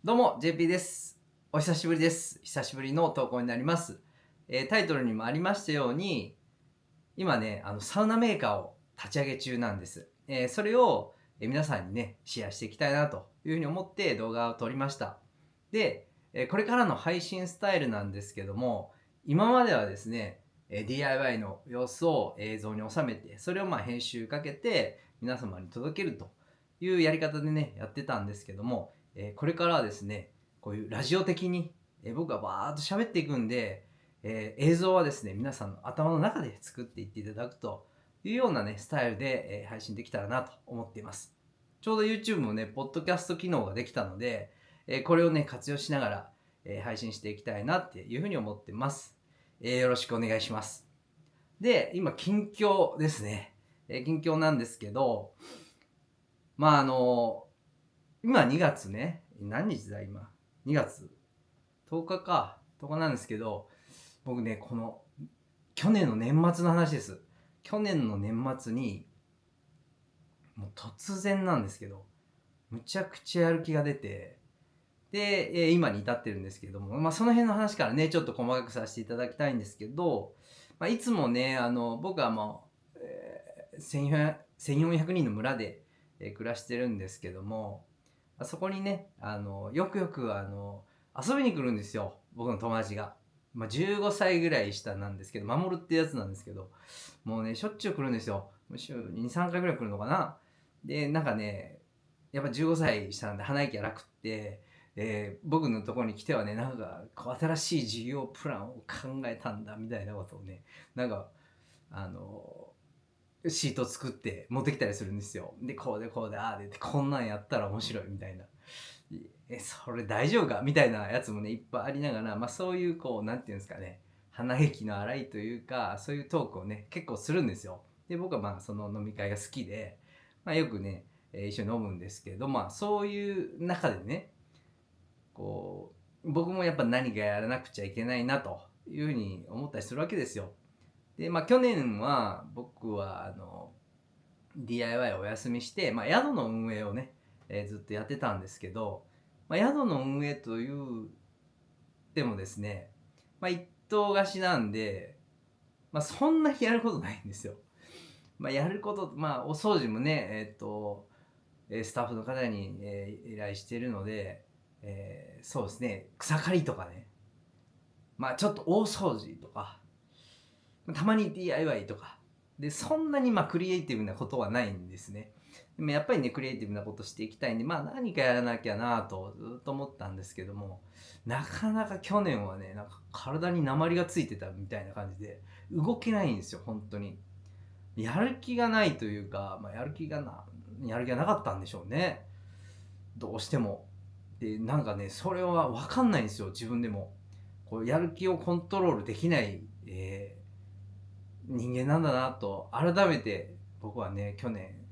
どうも JP です。お久しぶりです。久しぶりの投稿になります。タイトルにもありましたように、今ね、サウナメーカーを立ち上げ中なんです。それを、皆さんにね、シェアしていきたいなというふうに思って動画を撮りました。で、これからの配信スタイルなんですけども、今まではですね、DIY の様子を映像に収めて、それを編集かけて皆様に届けるというやり方でね、やってたんですけども、これからはですね、こういうラジオ的に、僕がバーっと喋っていくんで、映像はですね、皆さんの頭の中で作っていっていただくというようなね、スタイルで、配信できたらなと思っています。ちょうど YouTube もね、ポッドキャスト機能ができたので、これをね、活用しながら、配信していきたいなっていうふうに思ってます。よろしくお願いします。で、今、近況ですね。近況なんですけど、今2月ね、何日だ今。2月10日か。10日なんですけど、僕ね、去年の年末の話です。去年の年末に、もう突然なんですけど、むちゃくちゃやる気が出て、で、今に至ってるんですけども、その辺の話からね、ちょっと細かくさせていただきたいんですけど、いつもね、僕は1400人の村で、暮らしてるんですけども、そこにね、よくよく遊びに来るんですよ、僕の友達が。15歳ぐらい下なんですけど、守るってやつなんですけど、もうね、しょっちゅう来るんですよ。週2、3回ぐらい来るのかな。で、なんかね、やっぱ15歳下なんで鼻息荒くって、僕のところに来てはね、なんかこう新しい事業プランを考えたんだみたいなことをね、なんか、あの、シート作って持ってきたりするんですよ。で、こうでこうで、ああで、こんなんやったら面白いみたいな。それ大丈夫かみたいなやつもね、いっぱいありながら、そういうこう、なんていうんですかね、鼻息の荒いというか、そういうトークをね、結構するんですよ。で、僕はその飲み会が好きで、よくね、一緒に飲むんですけど、そういう中でね、こ僕もやっぱ何かやらなくちゃいけないなというふうに思ったりするわけですよ。で、去年は僕はDIY をお休みして、宿の運営をね、ずっとやってたんですけど、宿の運営というでもですね、一棟貸しなんで、そんなにやることないんですよ。やること、お掃除もね、スタッフの方に、依頼してるので、そうですね、草刈りとかね、ちょっと大掃除とか、たまに DIY とか、で、そんなにクリエイティブなことはないんですね。でもやっぱりね、クリエイティブなことしていきたいんで、何かやらなきゃなとずっと思ったんですけども、なかなか去年はね、なんか体に鉛がついてたみたいな感じで、動けないんですよ、本当に。やる気がないというか、やる気がなかったんでしょうね。どうしても。で、なんかね、それは分かんないんですよ、自分でも。こうやる気をコントロールできない、人間なんだなと改めて僕はね去年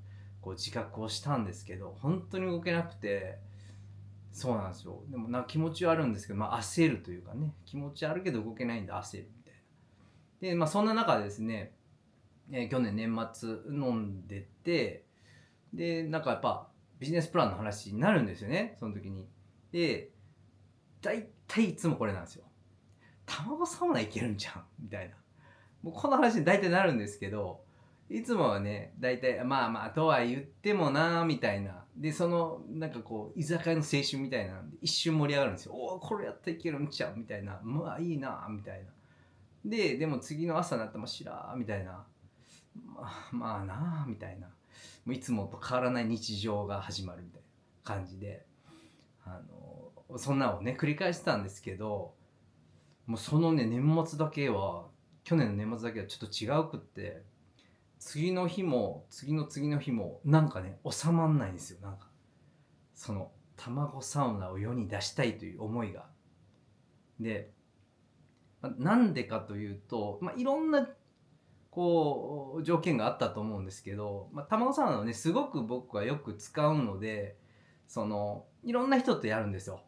こう自覚をしたんですけど、本当に動けなくて、そうなんですよ。でも気持ちはあるんですけど、焦るというかね、気持ちあるけど動けないんで焦るみたいな。でそんな中でですね、去年年末飲んでて、でなんかやっぱビジネスプランの話になるんですよね、その時に。で大体いつもこれなんですよ。卵サウナいけるんじゃんみたいな。もうこの話に大体なるんですけど、いつもはね大体とは言ってもなーみたいな。でなんかこう居酒屋の青春みたいなんで一瞬盛り上がるんですよ。おおこれやったらいけるんちゃうみたいな、いいなーみたいな。でも次の朝になったらしらーみたいな、なーみたいな、もういつもと変わらない日常が始まるみたいな感じで、そんなのをね繰り返してたんですけど、もうそのね去年の年末だけはちょっと違うくって、次の日も次の次の日もなんかね収まんないんですよ。なんかその卵サウナを世に出したいという思いが。で、なんでかというと、いろんなこう条件があったと思うんですけど、卵サウナをねすごく僕はよく使うので、いろんな人とやるんですよ。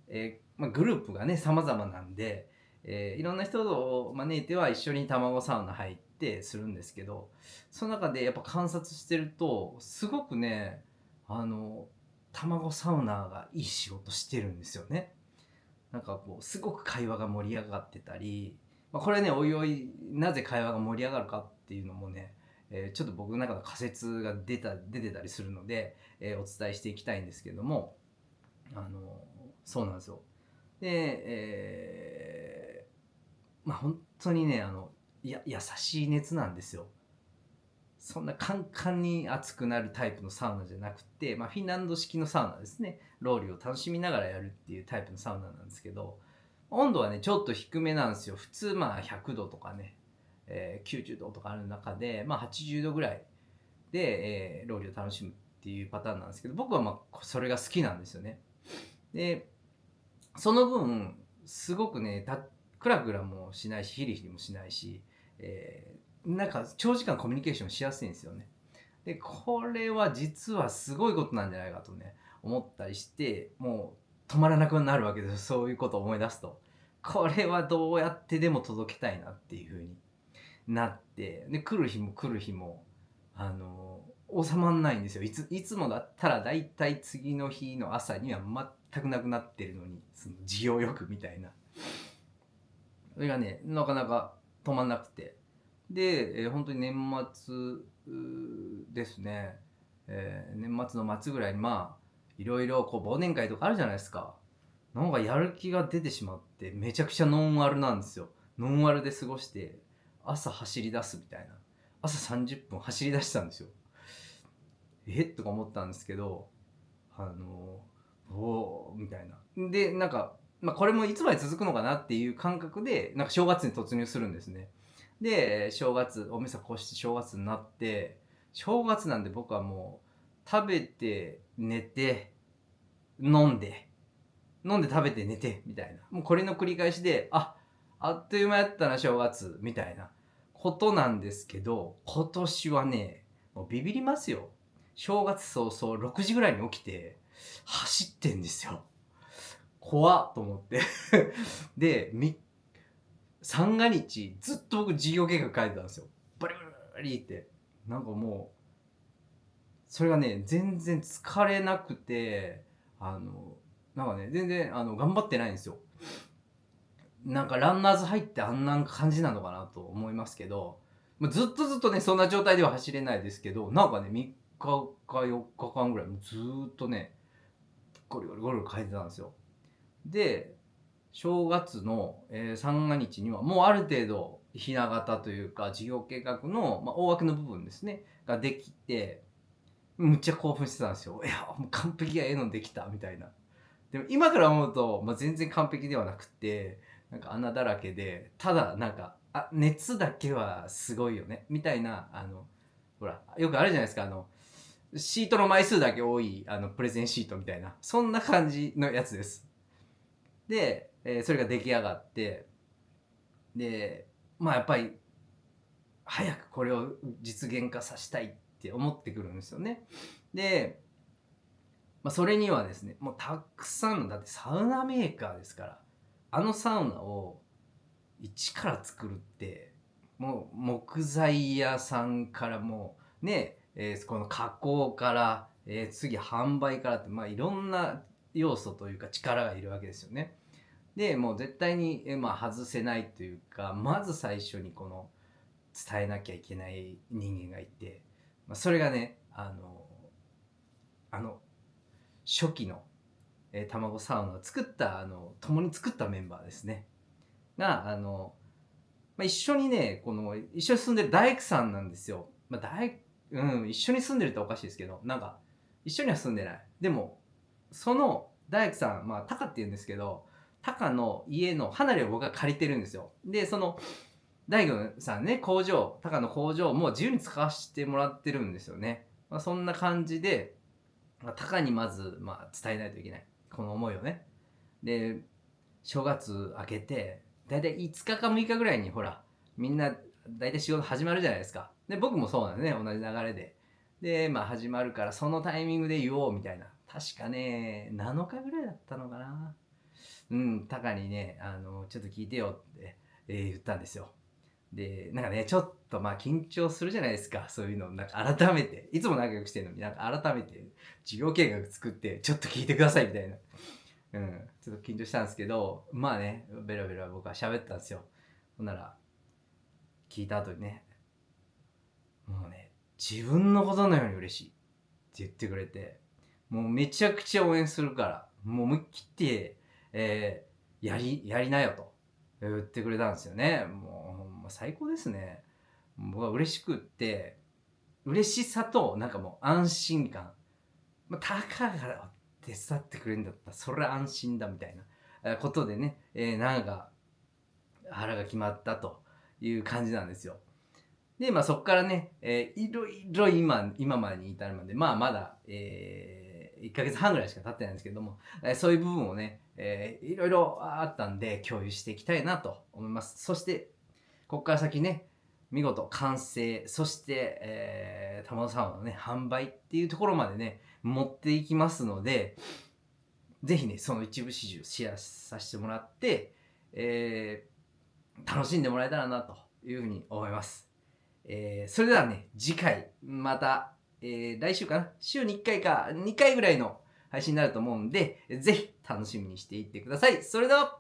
グループがね様々なんで、いろんな人を招いては一緒に卵サウナ入ってするんですけど、その中でやっぱ観察してるとすごくね、卵サウナがいい仕事してるんですよね。なんかこうすごく会話が盛り上がってたり、これねおいおいなぜ会話が盛り上がるかっていうのもね、ちょっと僕の中の仮説が出てたりするので、お伝えしていきたいんですけども、そうなんですよ。で、本当にね優しい熱なんですよ。そんなカンカンに熱くなるタイプのサウナじゃなくて、フィンランド式のサウナですね。ロウリュを楽しみながらやるっていうタイプのサウナなんですけど、温度はねちょっと低めなんですよ。普通100度とかね、90度とかある中で、80度ぐらいで、ロウリュを楽しむっていうパターンなんですけど、僕はそれが好きなんですよね。でその分すごくねクラクラもしないしヒリヒリもしないし、なんか長時間コミュニケーションしやすいんですよね。でこれは実はすごいことなんじゃないかとね思ったりして、もう止まらなくなるわけですよ。そういうことを思い出すと、これはどうやってでも届けたいなっていう風になって、で来る日も来る日も収まんないんですよ。いつもだったらだいたい次の日の朝には全くなくなってるのに、その需要欲みたいな、それがねなかなか止まんなくて、で、本当に年末ですね、年末の末ぐらいにいろいろこう忘年会とかあるじゃないですか。なんかやる気が出てしまってめちゃくちゃノンアルなんですよ。ノンアルで過ごして朝走り出すみたいな、朝30分走り出したんですよ。とか思ったんですけど、おーみたいな。でなんか、これもいつまで続くのかなっていう感覚でなんか正月に突入するんですね。で正月お店越して正月になって、正月なんで僕はもう食べて寝て飲んで食べて寝てみたいな、もうこれの繰り返しで、あっという間やったな正月みたいなことなんですけど、今年はねもうビビりますよ。正月早々6時ぐらいに起きて走ってんですよ。怖っと思ってで三が日ずっと僕事業計画書いてたんですよ。バリバリバリって、なんかもうそれがね全然疲れなくて、なんかね全然頑張ってないんですよ。なんかランナーズ入ってあんな感じなのかなと思いますけど、ずっとねそんな状態では走れないですけど、なんかね3日か4日間ぐらいずっとねゴリゴリゴリゴリ書いてたんですよ。で正月の、三が日にはもうある程度ひな形というか事業計画の、大枠の部分ですねができて、むっちゃ興奮してたんですよ。いやもう完璧や、のできたみたいな。でも今から思うと、全然完璧ではなくて、なんか穴だらけで、ただなんか熱だけはすごいよねみたいな、ほらよくあるじゃないですか、シートの枚数だけ多いプレゼンシートみたいな、そんな感じのやつです。で、それが出来上がって、でやっぱり早くこれを実現化させたいって思ってくるんですよね。で、それにはですねもうたくさんの、だってサウナメーカーですから、サウナを一から作るって、もう木材屋さんからもうね、この加工から、次販売からって、いろんな要素というか力がいるわけですよね。でもう絶対に、外せないというか、まず最初にこの伝えなきゃいけない人間がいて、それがねあの初期の、卵サウナを作った共に作ったメンバーですねが一緒にね一緒に住んでる大工さんなんですよ。一緒に住んでるっておかしいですけど、なんか一緒には住んでない。でもその大工さん、タカって言うんですけど、タカの家の離れを僕が借りてるんですよ。でその大工さんね、タカの工場も自由に使わせてもらってるんですよね。そんな感じで、タカにまず、伝えないといけないこの思いをね。で正月明けてだいたい5日か6日ぐらいにほらみんなだいたい仕事始まるじゃないですか。で僕もそうなんですね、同じ流れで。で始まるからそのタイミングで言おうみたいな、確かね7日ぐらいだったのかな。タカにねちょっと聞いてよって、言ったんですよ。で、なんかね、ちょっとまあ緊張するじゃないですか。そういうの、なんか改めて、いつも仲良くしてるのに、なんか改めて授業計画作って、ちょっと聞いてくださいみたいな。うん、ちょっと緊張したんですけど、まあね、ベラベラ僕は喋ったんですよ。ほんなら、聞いた後にね、もうね、自分のことのように嬉しいって言ってくれて、もうめちゃくちゃ応援するから、もう思い切って、やりなよと言ってくれたんですよね。もうほんま最高ですね。僕は嬉しくって、嬉しさとなんかもう安心感。まあ、たかが手伝ってくれるんだったら、それは安心だみたいなことでね、なんか腹が決まったという感じなんですよ。で、まあそこからね、いろいろ今までに至るまで、まあまだ、1ヶ月半ぐらいしか経ってないんですけども、そういう部分をね、いろいろあったんで共有していきたいなと思います。そして、ここから先ね、見事完成、そして、玉野さんのね、販売っていうところまでね、持っていきますので、ぜひね、その一部始終シェアさせてもらって、楽しんでもらえたらなというふうに思います。それではね、次回、また、来週かな週に1回か2回ぐらいの配信になると思うんで、ぜひ楽しみにしていってください。それでは、